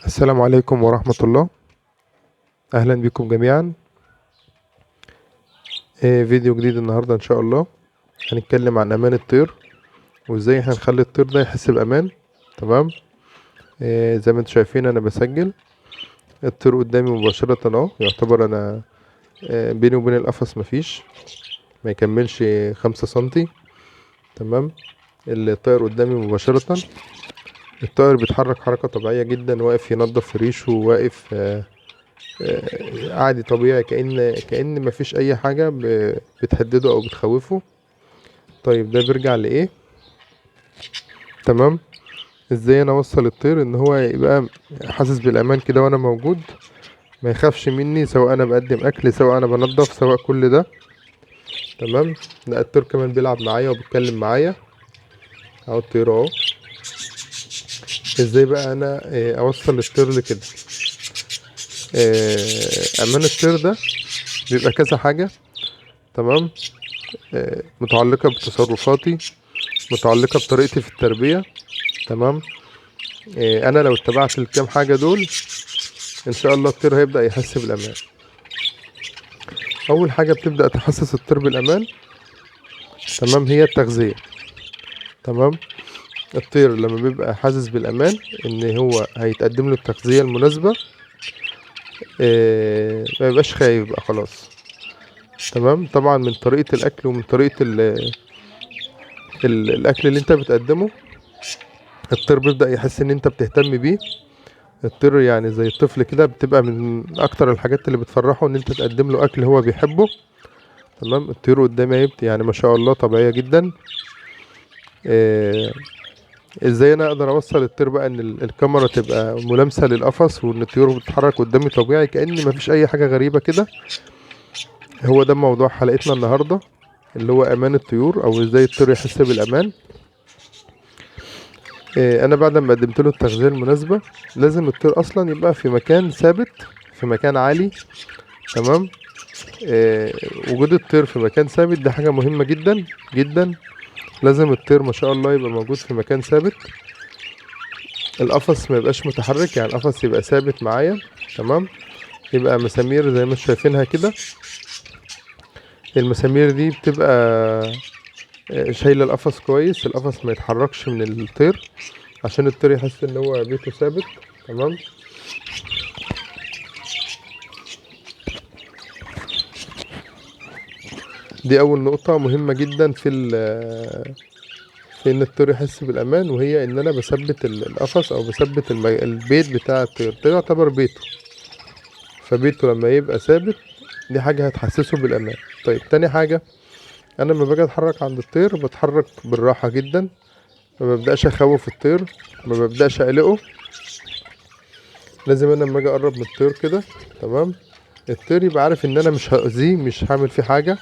السلام عليكم ورحمة الله. أهلا بكم جميعا. فيديو جديد النهاردة إن شاء الله. هنتكلم عن أمان الطير وإزاي هنخلي الطير ده يحس بأمان. تمام. زي ما انتم شايفين أنا بسجل الطير قدامي مباشرة أهو. يعتبر أنا بيني وبين القفص مفيش، ما يكملش 5 سنتي. تمام. الطائر قدامي مباشرة. الطائر بيتحرك حركة طبيعية جدا، واقف ينظف في ريشه، واقف عادي طبيعي، كأن مفيش أي حاجة بتهدده أو بتخوفه. طيب ده بيرجع لإيه؟ تمام. ازاي انا اوصل الطير ان هو يبقى حاسس بالامان كده وانا موجود، ما يخافش مني، سواء انا بقدم اكل، سواء انا بنضف، سواء كل ده. تمام. لا، الطير كمان بيلعب معايا وبيتكلم معايا اهو. الطير اهو. ازاي بقى انا اوصل الطير لكده؟ امان الطير ده بيبقى كذا حاجة. تمام. متعلقة بتصرفاتي، متعلقة بطريقتي في التربية. تمام. انا لو اتبعت الكام حاجة دول ان شاء الله الطير هيبدأ يحس بالامان. اول حاجة بتبدأ تحسس الطير بالامان، تمام، هي التغذية. تمام. الطير لما بيبقى حاسس بالامان ان هو هيتقدم له التغذية المناسبة، ما يبقاش خايف بقى خلاص. تمام. طبعا من طريقة الاكل ومن طريقة الاكل اللي انت بتقدمه، الطير بيبدأ يحس ان انت بتهتم بيه. الطير يعني زي الطفل كده، بتبقى من اكتر الحاجات اللي بتفرحه ان انت تقدم له اكل هو بيحبه. تمام. الطيور قدامي يعني ما شاء الله طبيعية جدا. آه، ازاي انا اقدر اوصل الطير بقى ان الكاميرا تبقى ملامسة للقفص، وان الطيور بتتحرك قدامي طبيعي كأن مفيش اي حاجة غريبة كده؟ هو ده موضوع حلقتنا النهاردة، اللي هو امان الطيور او ازاي الطير يحس بالامان. انا بعد ما قدمت له التغذية المناسبة، لازم الطير اصلا يبقى في مكان ثابت، في مكان عالي. تمام. آه، وجود الطير في مكان ثابت ده حاجة مهمة جدا جدا. لازم الطير ما شاء الله يبقى موجود في مكان ثابت. القفص ما يبقاش متحرك، يعني القفص يبقى ثابت معايا. تمام. يبقى مسامير زي ما انتم شايفينها كده. المسامير دي بتبقى شايله القفص كويس، القفص ما يتحركش من الطير، عشان الطير يحس ان هو بيته ثابت. تمام. دي اول نقطه مهمه جدا في ان الطير يحس بالامان، وهي ان انا بثبت القفص او بثبت البيت بتاع الطير. الطير يعتبر بيته، فبيته لما يبقى ثابت دي حاجه هتحسسه بالامان. طيب تاني حاجه، انا لما باجي اتحرك عند الطير بتحرك بالراحه جدا، ما ببداش اخوف الطير، ما ببداش اقلقه. لازم انا لما اجي اقرب من الطير كده، تمام، الطير يبقى عارف ان انا مش هاذيه، مش هعمل فيه حاجه.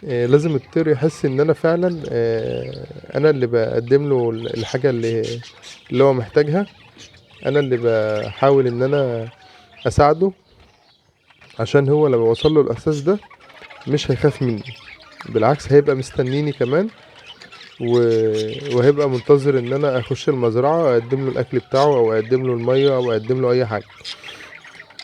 لازم الطير يحس ان انا فعلا انا اللي بقدم له الحاجه اللي هو محتاجها. انا اللي بحاول ان انا اساعده، عشان هو لما وصل له الاحساس ده مش هيخاف مني، بالعكس هيبقى مستنيني كمان، وهيبقى منتظر ان انا اخش المزرعه اقدم له الاكل بتاعه، او اقدم له الميه، او اقدم له اي حاجه.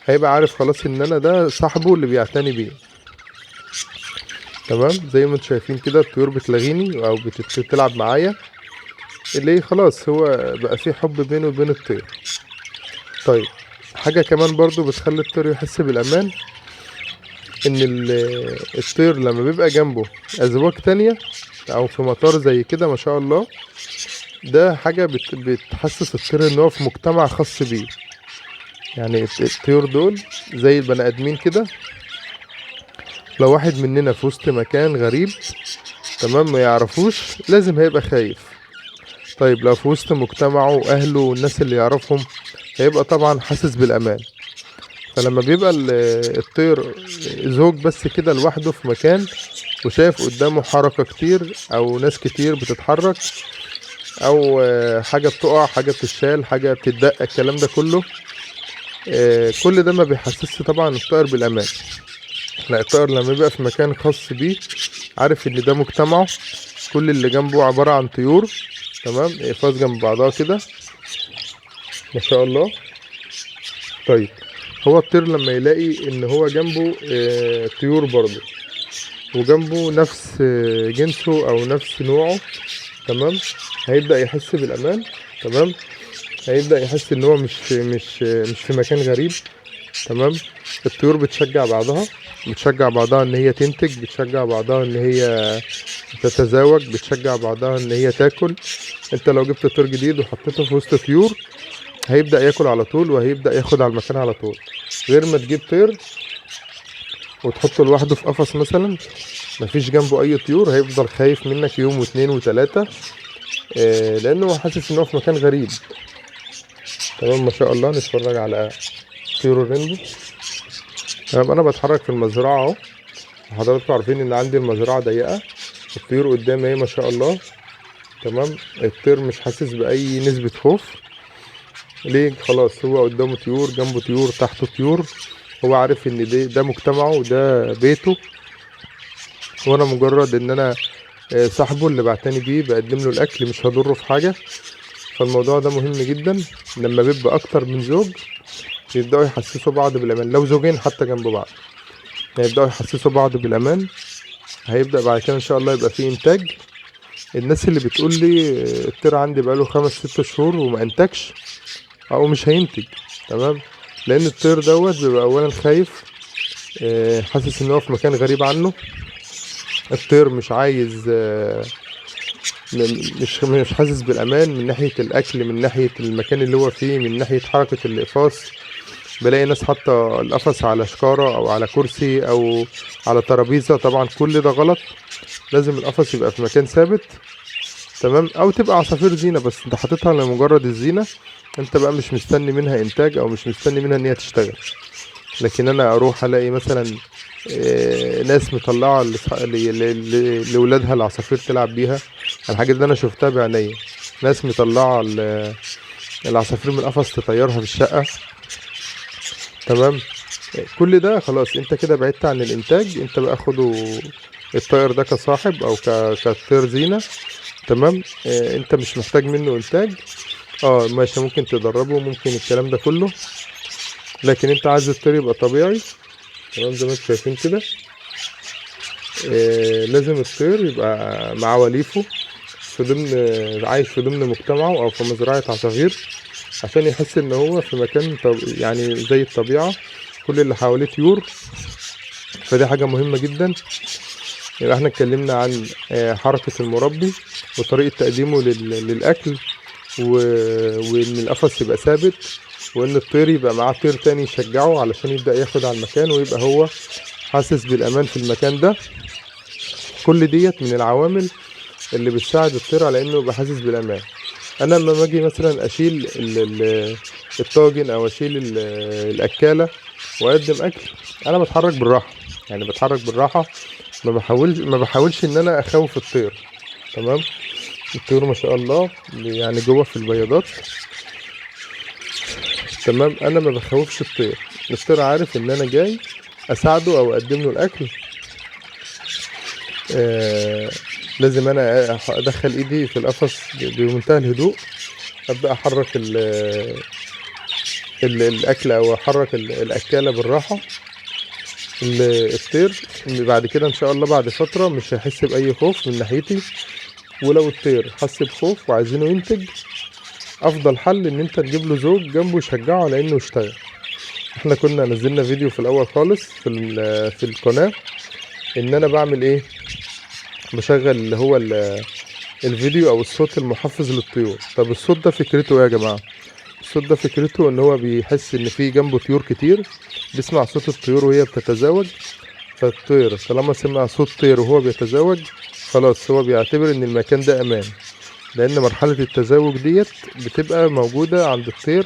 هيبقى عارف خلاص ان انا ده صاحبه اللي بيعتني بيه. تمام. زي ما انتم شايفين كده الطيور بتلاغيني او بتلعب معايا، اللي خلاص هو بقى في حب بينه وبين الطير. طيب حاجه كمان برضو بتخلي الطير يحس بالامان، ان الطير لما بيبقى جنبه ازواج تانية، او في مطار زي كده ما شاء الله، ده حاجة بتحسس الطير ان هو في مجتمع خاص بيه. يعني الطيور دول زي البني ادمين كده، لو واحد مننا في وسط مكان غريب، تمام، ما يعرفوش، لازم هيبقى خايف. طيب لو في وسط مجتمعه واهله والناس اللي يعرفهم، هيبقى طبعا حاسس بالامان. فلما بيبقى الطير زوج بس كده لوحده في مكان، وشايف قدامه حركة كتير او ناس كتير بتتحرك، او حاجة بتقع، حاجة بتتشال، حاجة بتتدق، الكلام ده كله، كل ده ما بيحسسش طبعا الطائر بالامان. لا، الطائر لما يبقى في مكان خاص بيه، عارف ان ده مجتمعه، كل اللي جنبه عبارة عن طيور، تمام، اقفاص جنب بعضها كده ما شاء الله. طيب هو الطير لما يلاقي ان هو جنبه طيور برضه، وجنبه نفس جنسه او نفس نوعه، تمام، هيبدأ يحس بالامان. تمام، هيبدأ يحس ان هو مش في مكان غريب. تمام. الطيور بتشجع بعضها، بتشجع بعضها ان هي تنتج، بتشجع بعضها ان هي تتزاوج، بتشجع بعضها ان هي تاكل. انت لو جبت طير جديد وحطيته في وسط طيور، هيبدأ ياكل على طول وهيبدأ ياخد على المكان على طول، غير ما تجيب طير وتحطه لوحده في قفص مثلا مفيش جنبه اي طيور، هيفضل خايف منك يوم واتنين وتلاتة، لانه حاسس ان هو في مكان غريب. تمام، ما شاء الله. نتفرج على طيور الرينبو. تمام، انا بتحرك في المزرعة اهو، حضراتكم عارفين ان عندي المزرعة ضيقة، الطيور قدامي اهي ما شاء الله. تمام، الطير مش حاسس بأي نسبة خوف. ليه؟ خلاص هو قدامه طيور، جنبه طيور، تحته طيور، هو عارف ان ده مجتمعه وده بيته، وانا مجرد ان انا صاحبه اللي بعتني بيه، بقدم له الاكل، مش هضره في حاجة. فالموضوع ده مهم جدا. لما بيبقى اكتر من زوج يبدأوا يحسسوا بعض بالامان، لو زوجين حتى جنب بعض هيبدأوا يحسسوا بعض بالامان. هيبدأ بعد كده ان شاء الله يبقى فيه انتاج. الناس اللي بتقول لي الطير عندي بقاله 5 6 شهور وما انتجش، او مش هينتج، تمام، لان الطير دوت بيبقى اولا خايف، حاسس ان هو في مكان غريب عنه. الطير مش عايز، مش حاسس بالامان من ناحيه الاكل، من ناحيه المكان اللي هو فيه، من ناحيه حركه الاقفاص. بلاقي ناس حاطه القفص على شكاره او على كرسي او على ترابيزه، طبعا كل ده غلط. لازم القفص يبقى في مكان ثابت. تمام، او تبقى عصافير زينه بس انت حاططها لمجرد الزينه، انت بقى مش مستني منها انتاج او مش مستني منها ان هي تشتغل. لكن انا اروح الاقي مثلا ناس مطلعه لاولادها العصافير تلعب بيها. الحاجات دي انا شفتها بعينيا، ناس مطلعه العصافير من القفص تطيرها في الشقه. تمام، كل ده خلاص انت كده بعدت عن الانتاج. انت بقى خده الطائر ده كصاحب او كطير زينه. تمام، انت مش محتاج منه انتاج. ماشي، ممكن تدربه، ممكن الكلام ده كله، لكن انت عايز الطير يبقى طبيعي. تمام، زي ما انتم شايفين كده. لازم الطير يبقى مع وليفه في ضمن، عايش في ضمن مجتمعه او في مزرعة عصافير، عشان يحس ان هو في مكان يعني زي الطبيعة، كل اللي حواليه طيور. فدي حاجة مهمة جدا. يبقى احنا اتكلمنا عن حركة المربي وطريقة تقديمه للأكل، وإن القفص يبقى ثابت، وإن الطير يبقى معاه طير تاني يشجعه علشان يبدأ ياخد على المكان ويبقى هو حاسس بالأمان في المكان ده. كل ديت من العوامل اللي بتساعد الطير على إنه يبقى حاسس بالأمان. أنا لما باجي مثلا أشيل الطاجن أو أشيل الأكالة وأقدم أكل، أنا بتحرك بالراحة، يعني بتحرك بالراحة، ما بحاولش ان انا اخوف الطير. تمام، الطيور ما شاء الله يعني جوه في البياضات. تمام، انا ما بخوفش الطير. الطير عارف ان انا جاي اساعده او اقدم له الاكل. لازم انا ادخل ايدي في القفص بمنتهى الهدوء، ابدا احرك الاكل او احرك الاكاله بالراحه. الطير بعد كده ان شاء الله بعد فتره مش هيحس باي خوف من ناحيتي. ولو الطير حس بخوف وعايزينه ينتج، افضل حل ان انت تجيب له زوج جنبه يشجعه على انه يشتغل. احنا كنا نزلنا فيديو في الاول خالص في القناة، ان انا بعمل ايه، بشغل اللي هو الفيديو او الصوت المحفز للطيور. طب الصوت ده فكرته ايه يا جماعة؟ الصوت ده فكرته ان هو بيحس ان في جنبه طيور كتير، بيسمع صوت الطيور وهي بتتزاوج. فالطير طالما سمع صوت طير وهو بيتزاوج، خلاص هو بيعتبر ان المكان ده امان، لان مرحلة التزاوج ديت بتبقى موجودة عند الطير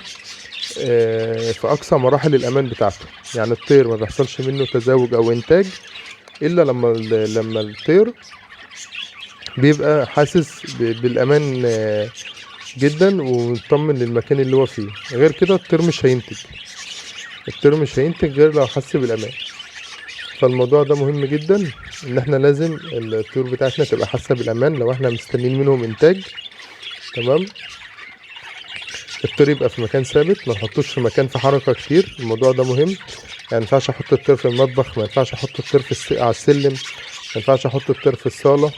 في اقصى مراحل الامان بتاعته. يعني الطير ما بيحصلش منه تزاوج او انتاج الا لما الطير بيبقى حاسس بالامان جدا ومطمن للمكان اللي هو فيه. غير كده الطير مش هينتج، الطير مش هينتج غير لو حس بالامان. فالموضوع ده مهم جدا، ان احنا لازم الطيور بتاعتنا تبقى حاسه بالامان لو احنا مستنيين منهم انتاج. تمام، الطير يبقى في مكان ثابت، ما نحطوش في مكان في حركة كتير، الموضوع ده مهم. يعني ما ينفعش احط الطير في المطبخ، ما ينفعش احط الطير على السلم، ما ينفعش احط الطير في الصالة.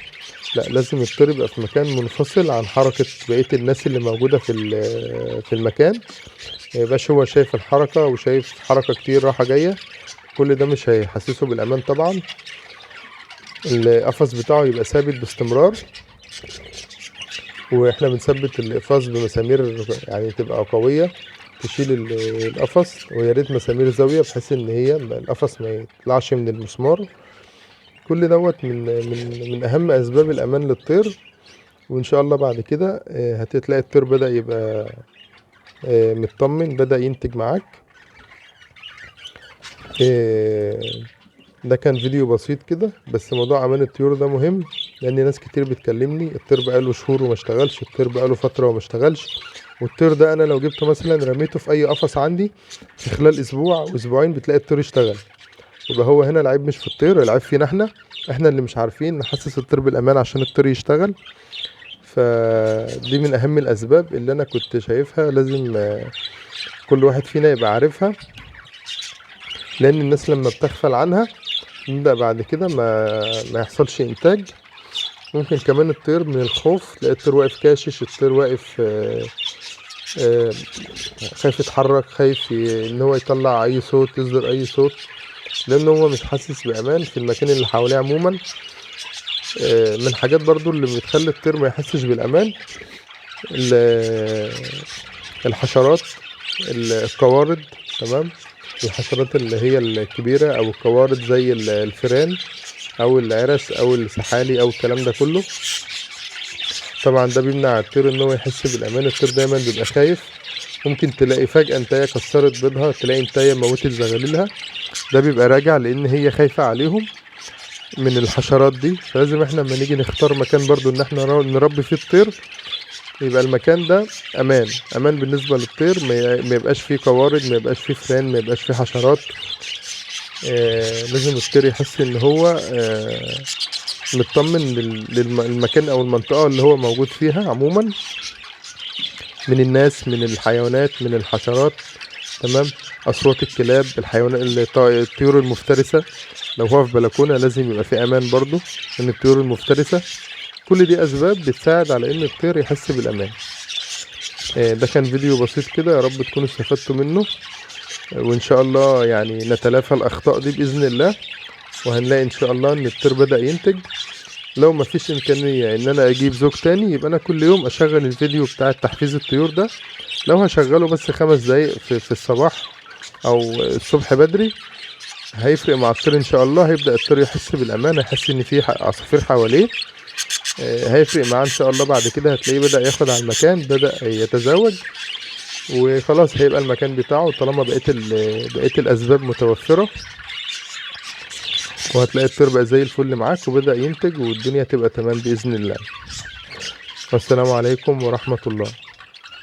لا، لازم الطير يبقى في مكان منفصل عن حركة بقية الناس اللي موجودة في المكان. ما يبقاش هو شايف الحركة وشايف حركة كتير رايحة جاية، كل ده مش هيحسسه بالأمان طبعا. القفص بتاعه يبقى ثابت باستمرار، واحنا بنثبت القفص بمسامير يعني تبقى قوية تشيل القفص، ويا ريت مسامير زاوية بحيث ان هي القفص ما يطلعش من المسمار. كل دوت من اهم اسباب الامان للطير. وان شاء الله بعد كده هتلاقي الطير بدأ يبقى مطمن، بدأ ينتج معاك. ده كان فيديو بسيط كده، بس موضوع امان الطيور ده مهم، لان ناس كتير بتكلمني الطير بقاله شهور وما اشتغلش، الطير بقاله فتره وما اشتغلش. والطير ده انا لو جبته مثلا رميته في اي قفص عندي، في خلال اسبوع واسبوعين بتلاقي الطير اشتغل. يبقى هو هنا العيب مش في الطير، العيب فينا احنا اللي مش عارفين نحسس الطير بالامان عشان الطير يشتغل. فدي من اهم الاسباب اللي انا كنت شايفها لازم كل واحد فينا يبقى عارفها، لان الناس لما بتغفل عنها نبدأ بعد كده ما يحصلش انتاج. ممكن كمان الطير من الخوف تلاقي الطير واقف كاشش، الطير واقف آه، خايف يتحرك، خايف ان هو يطلع اي صوت، يصدر اي صوت، لان هو مش حاسس بامان في المكان اللي حواليه عموما. من الحاجات برضو اللي بتخلي الطير ما يحسش بالامان الحشرات، القوارض. تمام، الحشرات اللي هي الكبيرة او القوارض زي الفئران او العرس او السحالي او الكلام ده كله. طبعا ده بيمنع الطير ان هو يحس بالامان، الطير دايما بيبقى خايف. ممكن تلاقي فجأة انتايه كسرت بيضها، تلاقي انتايه موتت زغاليلها، ده بيبقى راجع لان هي خايفة عليهم من الحشرات دي. فلازم احنا لما نيجي نختار مكان برضو ان احنا نربي فيه الطير، يبقى المكان ده امان بالنسبة للطير، ما يبقاش فيه قوارض، ما يبقاش فيه فئران، ما يبقاش فيه حشرات. لازم الطير يحس ان هو مطمن للمكان او المنطقة اللي هو موجود فيها عموما، من الناس، من الحيوانات، من الحشرات. تمام، اصوات الكلاب، الحيوانات، الطيور المفترسة. لو هو في بلكونة لازم يبقى في امان برضو من الطيور المفترسة. كل دي اسباب بتساعد على ان الطير يحس بالامان. ده كان فيديو بسيط كده، يا رب تكونوا استفدتوا منه، وان شاء الله يعني نتلافى الاخطاء دي باذن الله، وهنلاقي ان شاء الله ان الطير بدأ ينتج. لو مفيش امكانية ان انا اجيب زوج تاني، يبقى انا كل يوم اشغل الفيديو بتاع تحفيز الطيور ده. لو هشغله بس 5 دقايق في الصباح او الصبح بدري، هيفرق مع الطير ان شاء الله. هيبدأ الطير يحس بالامان، هيحس ان في عصافير حواليه، هيفرق معاه ان شاء الله. بعد كده هتلاقيه بدأ ياخد على المكان، بدأ يتزوج، وخلاص هيبقى المكان بتاعه طالما بقية الاسباب متوفرة. وهتلاقي الطير بقى زي الفل معاك وبدأ ينتج، والدنيا تبقى تمام بإذن الله. والسلام عليكم ورحمة الله.